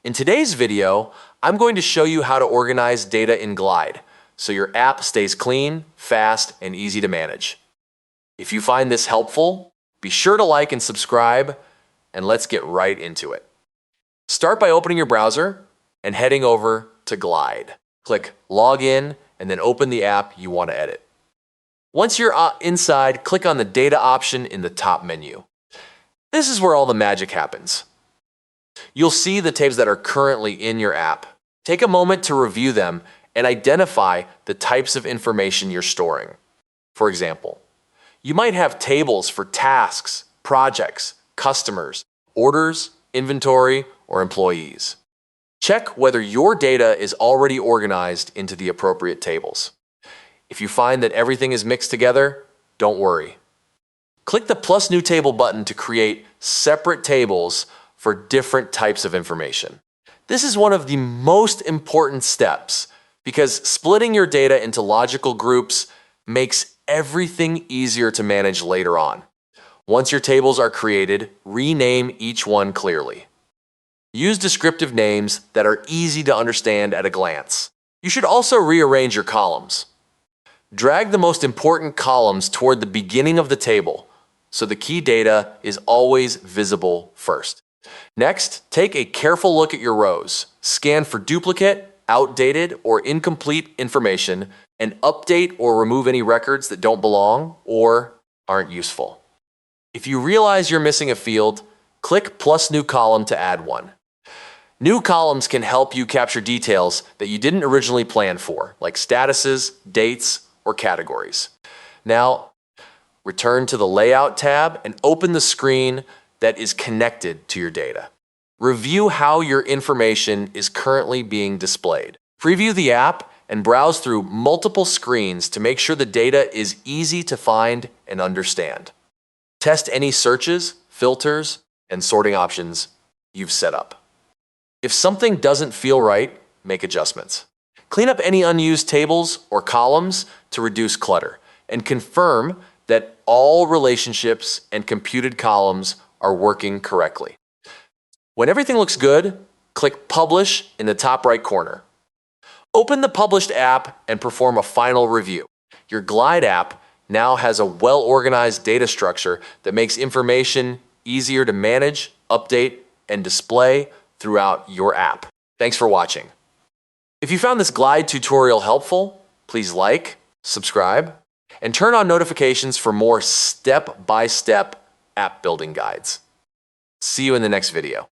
In today's video, I'm going to show you how to organize data in Glide so your app stays clean, fast, and easy to manage. If you find this helpful, be sure to like and subscribe, and let's get right into it. Start by opening your browser and heading over to Glide. Click Login and then open the app you want to edit. Once you're inside, click on the Data option in the top menu. This is where all the magic happens. You'll see the tables that are currently in your app. Take a moment to review them and identify the types of information you're storing. For example, you might have tables for tasks, projects, customers, orders, inventory, or employees. Check whether your data is already organized into the appropriate tables. If you find that everything is mixed together, don't worry. Click the Plus New Table button to create separate tables for different types of information. This is one of the most important steps because splitting your data into logical groups makes everything easier to manage later on. Once your tables are created, rename each one clearly. Use descriptive names that are easy to understand at a glance. You should also rearrange your columns. Drag the most important columns toward the beginning of the table so the key data is always visible first. Next, take a careful look at your rows. Scan for duplicate, outdated, or incomplete information and update or remove any records that don't belong or aren't useful. If you realize you're missing a field, click Plus New Column to add one. New columns can help you capture details that you didn't originally plan for, like statuses, dates, or categories. Now, return to the Layout tab and open the screen that is connected to your data. Review how your information is currently being displayed. Preview the app and browse through multiple screens to make sure the data is easy to find and understand. Test any searches, filters, and sorting options you've set up. If something doesn't feel right, make adjustments. Clean up any unused tables or columns to reduce clutter, and confirm that all relationships and computed columns are working correctly. When everything looks good, click Publish in the top right corner. Open the published app and perform a final review. Your Glide app now has a well-organized data structure that makes information easier to manage, update, and display throughout your app. Thanks for watching. If you found this Glide tutorial helpful, please like, subscribe, and turn on notifications for more step-by-step app building guides. See you in the next video.